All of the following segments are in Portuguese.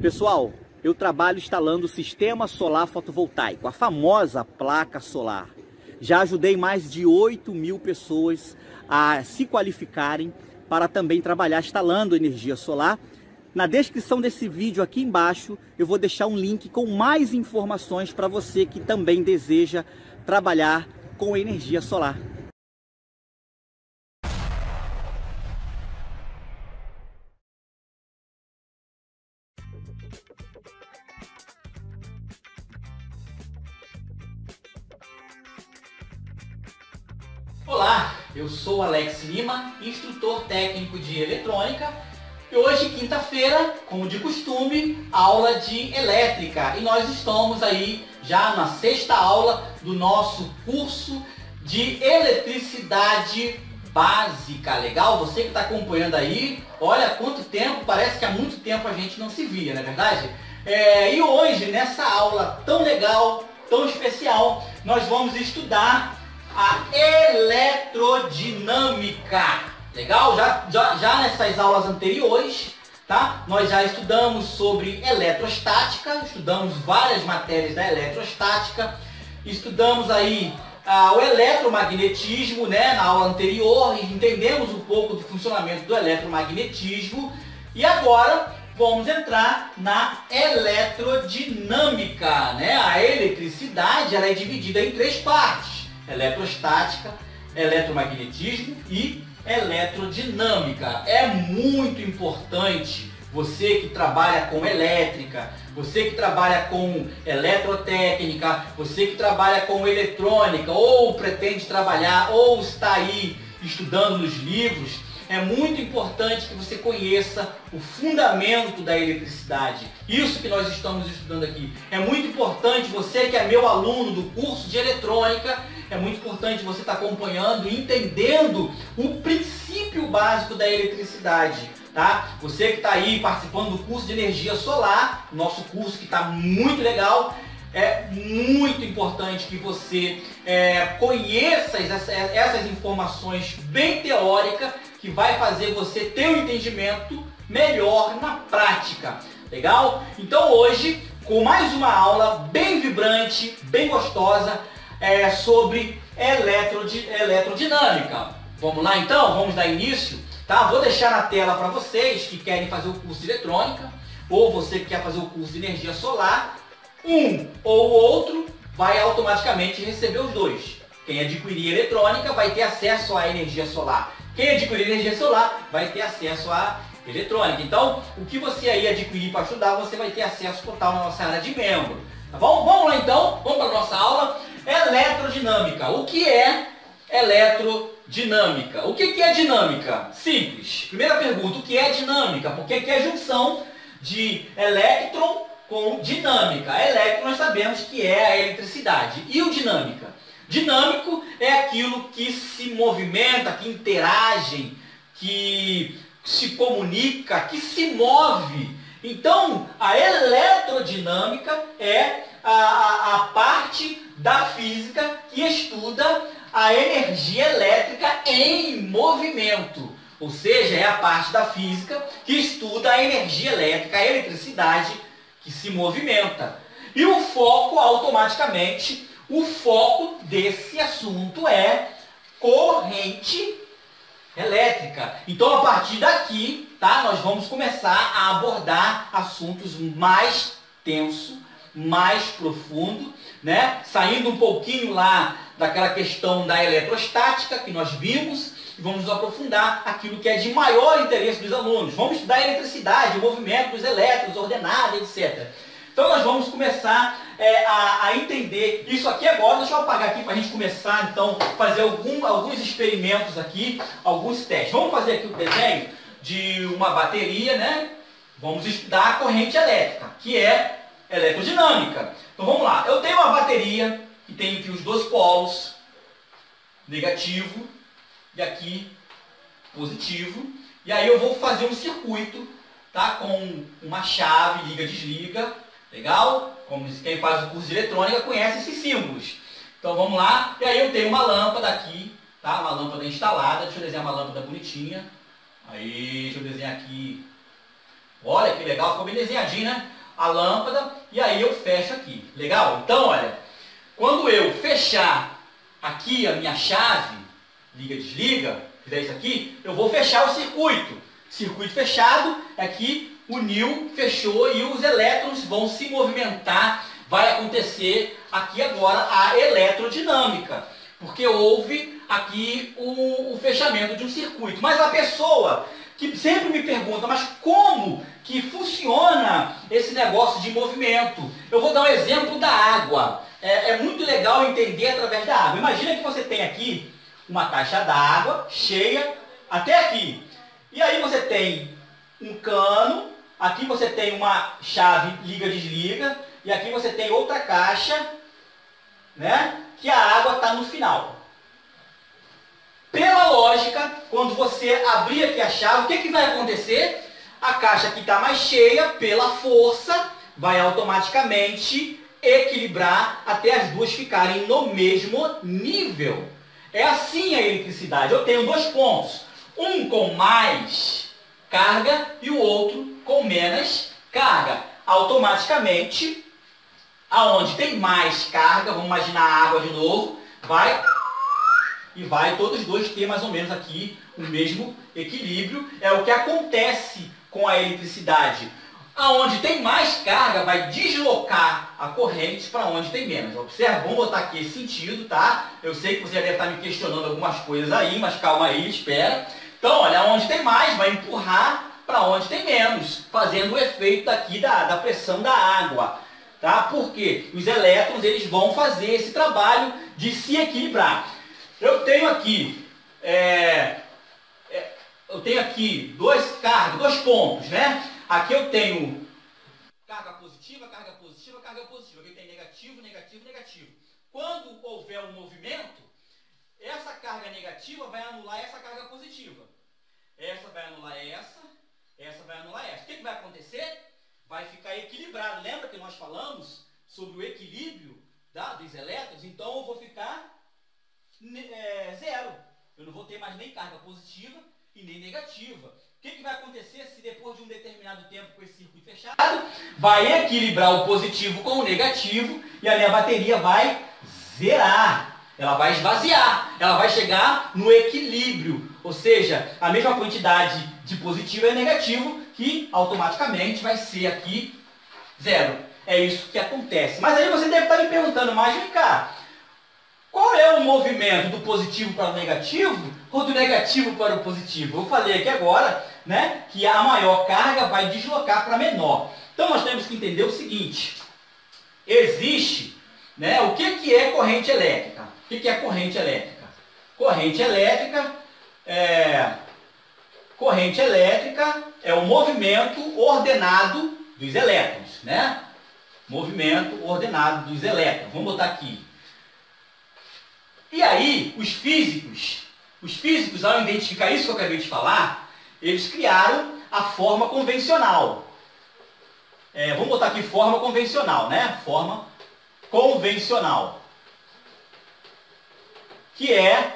Pessoal, eu trabalho instalando o sistema solar fotovoltaico, a famosa placa solar. Já ajudei mais de 8.000 pessoas a se qualificarem para também trabalhar instalando energia solar. Na descrição desse vídeo aqui embaixo eu vou deixar um link com mais informações para você que também deseja trabalhar com energia solar. Olá, eu sou Alex Lima, instrutor técnico de eletrônica, e hoje, quinta-feira, como de costume, aula de elétrica. E nós estamos aí já na sexta aula do nosso curso de eletricidade básica. Legal? Você que está acompanhando aí, olha quanto tempo, parece que há muito tempo a gente não se via, não é verdade? E hoje, nessa aula tão legal, tão especial, nós vamos estudar a eletrodinâmica. Legal? Já nessas aulas anteriores, tá? Nós já estudamos sobre eletrostática, estudamos várias matérias da eletrostática, estudamos aí o eletromagnetismo, né, na aula anterior, e entendemos um pouco do funcionamento do eletromagnetismo. E agora vamos entrar na eletrodinâmica, né? A eletricidade, ela é dividida em três partes: eletrostática, eletromagnetismo e eletrodinâmica. É muito importante você que trabalha com elétrica, você que trabalha com eletrotécnica, você que trabalha com eletrônica, ou pretende trabalhar, ou está aí estudando nos livros, é muito importante que você conheça o fundamento da eletricidade. Isso que nós estamos estudando aqui. É muito importante, você que é meu aluno do curso de eletrônica, é muito importante você estar acompanhando e entendendo o princípio básico da eletricidade. Tá? Você que está aí participando do curso de energia solar, nosso curso que está muito legal, é muito importante que você conheça essas informações bem teóricas, que vai fazer você ter um entendimento melhor na prática. Legal? Então hoje, com mais uma aula bem vibrante, bem gostosa, sobre eletrodinâmica. Vamos lá então? Vamos dar início? Tá? Vou deixar na tela para vocês que querem fazer o curso de eletrônica, ou você que quer fazer o curso de energia solar. Um ou o outro vai automaticamente receber os dois. Quem adquirir eletrônica vai ter acesso à energia solar. Quem adquirir energia solar vai ter acesso à eletrônica. Então, o que você aí adquirir para estudar, você vai ter acesso total na nossa área de membro. Tá bom? Vamos lá então, vamos para a nossa aula. Eletrodinâmica. O que é eletrodinâmica? O que é dinâmica? Simples. Primeira pergunta, o que é dinâmica? Porque aqui é a junção de elétron com dinâmica. Elétron nós sabemos que é a eletricidade. E o dinâmica? Dinâmico é aquilo que se movimenta, que interage, que se comunica, que se move. Então, a eletrodinâmica é a parte da física que estuda a energia elétrica em movimento. Ou seja, é a parte da física que estuda a energia elétrica, a eletricidade que se movimenta. E o foco, automaticamente, o foco desse assunto é corrente elétrica. Então, a partir daqui, tá, nós vamos começar a abordar assuntos mais tensos, mais profundo, né? Saindo um pouquinho lá daquela questão da eletrostática que nós vimos, e vamos nos aprofundar aquilo que é de maior interesse dos alunos. Vamos estudar a eletricidade, o movimento dos elétrons, ordenadas, etc. Então nós vamos começar a entender isso aqui agora. Deixa eu apagar aqui para a gente começar, então, fazer alguns experimentos aqui, alguns testes. Vamos fazer aqui o desenho de uma bateria, né? Vamos estudar a corrente elétrica, que é eletrodinâmica. Então vamos lá. Eu tenho uma bateria que tem aqui os dois polos, negativo e aqui positivo. E aí eu vou fazer um circuito, tá, com uma chave, liga, desliga. Legal? Como quem faz o curso de eletrônica conhece esses símbolos. Então vamos lá. E aí eu tenho uma lâmpada aqui, tá? Uma lâmpada instalada. Deixa eu desenhar uma lâmpada bonitinha. Aí, deixa eu desenhar aqui Olha que legal, ficou bem desenhadinho, né? A lâmpada, e aí eu fecho aqui. Legal? Então, olha, quando eu fechar aqui a minha chave, liga, desliga, fizer isso aqui, eu vou fechar o circuito. Circuito fechado, aqui uniu, fechou e os elétrons vão se movimentar. Vai acontecer aqui agora a eletrodinâmica, porque houve aqui o fechamento de um circuito. Mas a pessoa que sempre me pergunta, mas como que funciona esse negócio de movimento? Eu vou dar um exemplo da água. É muito legal entender através da água. Imagina que você tem aqui uma caixa d'água cheia até aqui. E aí você tem um cano, aqui você tem uma chave liga-desliga, e aqui você tem outra caixa, né, que a água está no final. Pela lógica, quando você abrir aqui a chave, o que vai acontecer? A caixa que está mais cheia, pela força, vai automaticamente equilibrar até as duas ficarem no mesmo nível. É assim a eletricidade. Eu tenho dois pontos, um com mais carga e o outro com menos carga. Automaticamente, aonde tem mais carga, vamos imaginar a água de novo, vai todos os dois ter mais ou menos aqui o mesmo equilíbrio. É o que acontece com a eletricidade. Aonde tem mais carga, vai deslocar a corrente para onde tem menos. Observe, vamos botar aqui esse sentido, tá? Eu sei que você já deve estar me questionando algumas coisas aí, mas calma aí, espera. Então, olha, onde tem mais, vai empurrar para onde tem menos, fazendo o efeito daqui da pressão da água. Tá? Porque os elétrons eles vão fazer esse trabalho de se equilibrar. Eu tenho aqui dois pontos, né? Aqui eu tenho carga positiva, carga positiva, carga positiva. Aqui tem negativo, negativo, negativo. Quando houver um movimento, essa carga negativa vai anular essa carga positiva. Essa vai anular essa vai anular essa. O que vai acontecer? Vai ficar equilibrado. Lembra que nós falamos sobre o equilíbrio dos elétrons? Então eu vou ficar zero. Eu não vou ter mais nem carga positiva e nem negativa. O que vai acontecer se depois de um determinado tempo com esse circuito fechado, vai equilibrar o positivo com o negativo e a minha bateria vai zerar. Ela vai esvaziar. Ela vai chegar no equilíbrio. Ou seja, a mesma quantidade de positivo e negativo que automaticamente vai ser aqui zero. É isso que acontece. Mas aí você deve estar me perguntando, mas vem cá, qual é o movimento do positivo para o negativo ou do negativo para o positivo? Eu falei aqui agora, né, que a maior carga vai deslocar para a menor. Então nós temos que entender o seguinte: existe, né, o que é corrente elétrica? O que é corrente elétrica? Corrente elétrica é o movimento ordenado dos elétrons, né? Movimento ordenado dos elétrons. Vamos botar aqui. E aí, os físicos, ao identificar isso que eu acabei de falar, eles criaram a forma convencional. Vamos botar aqui forma convencional, né? Forma convencional. Que é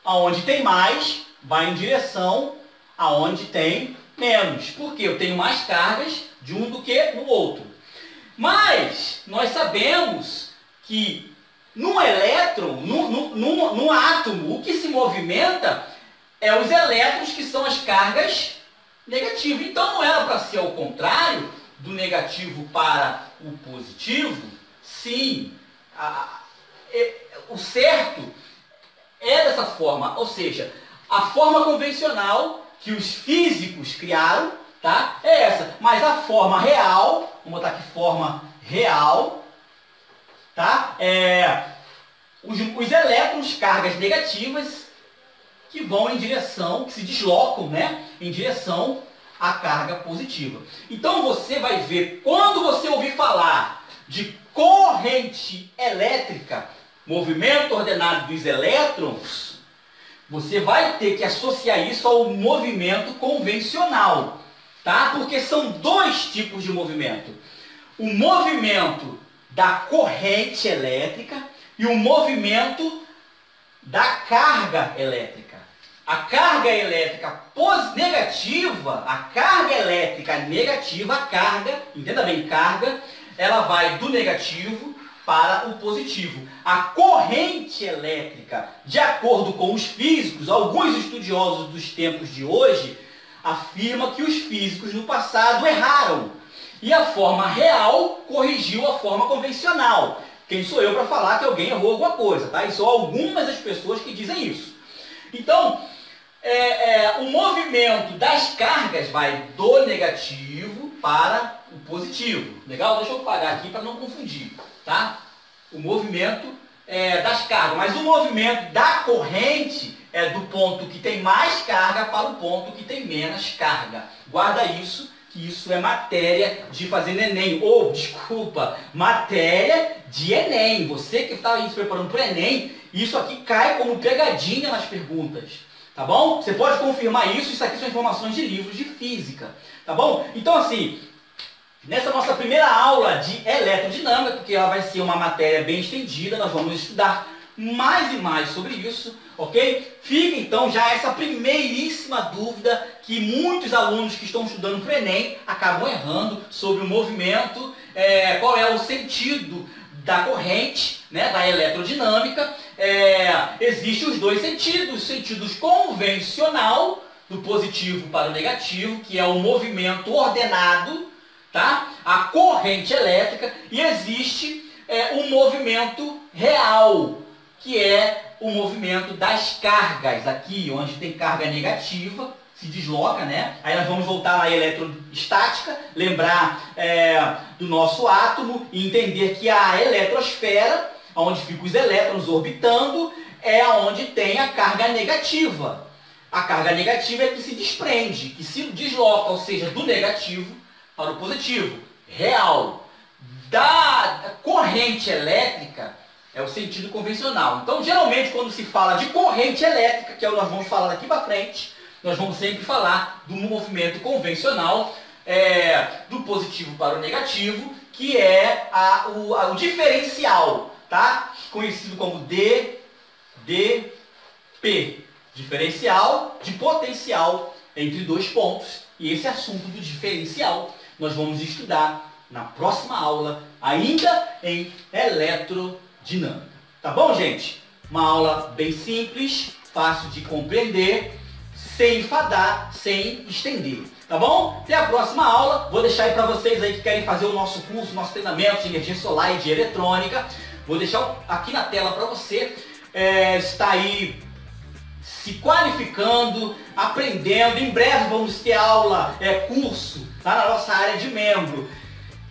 aonde tem mais, vai em direção aonde tem menos. Porque eu tenho mais cargas de um do que no outro. Mas nós sabemos que num elétron, num átomo, o que se movimenta é os elétrons, que são as cargas negativas. Então não era para ser ao contrário, do negativo para o positivo? Sim, o certo é dessa forma, ou seja, a forma convencional que os físicos criaram, tá? É essa. Mas a forma real, vamos botar aqui forma real, tá? Os elétrons, cargas negativas, que vão em direção, que se deslocam, né, em direção à carga positiva. Então você vai ver, quando você ouvir falar de corrente elétrica, movimento ordenado dos elétrons, você vai ter que associar isso ao movimento convencional, tá? Porque são dois tipos de movimento. O movimento da corrente elétrica e o movimento da carga elétrica. A carga elétrica negativa, a carga elétrica negativa, a carga, entenda bem, carga, ela vai do negativo para o positivo. A corrente elétrica, de acordo com os físicos, alguns estudiosos dos tempos de hoje afirmam que os físicos no passado erraram. E a forma real corrigiu a forma convencional. Quem sou eu para falar que alguém errou alguma coisa, tá? E são algumas das pessoas que dizem isso. Então, o movimento das cargas vai do negativo para o positivo. Legal? Deixa eu apagar aqui para não confundir, tá? O movimento das cargas, mas o movimento da corrente é do ponto que tem mais carga para o ponto que tem menos carga. Guarda isso, que isso é matéria de fazer no Enem. Ou, desculpa, matéria de Enem. Você que está aí se preparando para o Enem, isso aqui cai como pegadinha nas perguntas. Tá bom? Você pode confirmar isso, isso aqui são informações de livros de física. Tá bom? Então, assim, nessa nossa primeira aula de eletrodinâmica, porque ela vai ser uma matéria bem estendida, nós vamos estudar mais e mais sobre isso, ok? Fica então já essa primeiríssima dúvida que muitos alunos que estão estudando para o Enem acabam errando sobre o movimento, qual é o sentido da corrente, né, da eletrodinâmica. Existem os dois sentidos, sentidos convencional, do positivo para o negativo, que é o movimento ordenado, tá? A corrente elétrica, e existe um movimento real, que é o movimento das cargas, aqui onde tem carga negativa, se desloca, né? Aí nós vamos voltar na eletrostática, lembrar do nosso átomo e entender que a eletrosfera, onde ficam os elétrons orbitando, é onde tem a carga negativa. A carga negativa é que se desprende, que se desloca, ou seja, do negativo para o positivo. Real. Da corrente elétrica é o sentido convencional. Então, geralmente, quando se fala de corrente elétrica, que é o que nós vamos falar daqui para frente, nós vamos sempre falar do movimento convencional, do positivo para o negativo, que é o diferencial, tá? Conhecido como DP. Diferencial de potencial entre dois pontos. E esse assunto do diferencial nós vamos estudar na próxima aula, ainda em eletrodinâmica. Tá bom, gente? Uma aula bem simples, fácil de compreender, sem enfadar, sem estender. Tá bom? Até a próxima aula. Vou deixar aí para vocês aí que querem fazer o nosso curso, nosso treinamento de energia solar e de eletrônica. Vou deixar aqui na tela para você estar aí se qualificando, aprendendo. Em breve vamos ter aula, curso, tá, na nossa área de membro,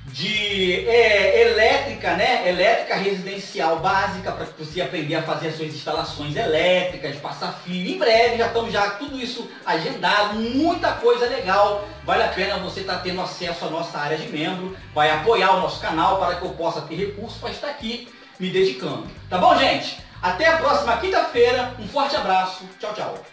de elétrica, né? Elétrica residencial básica, para você aprender a fazer as suas instalações elétricas, passar fio. Em breve já estamos tudo isso agendado, muita coisa legal. Vale a pena você estar tendo acesso à nossa área de membro, vai apoiar o nosso canal para que eu possa ter recursos para estar aqui me dedicando. Tá bom, gente? Até a próxima quinta-feira. Um forte abraço. Tchau, tchau.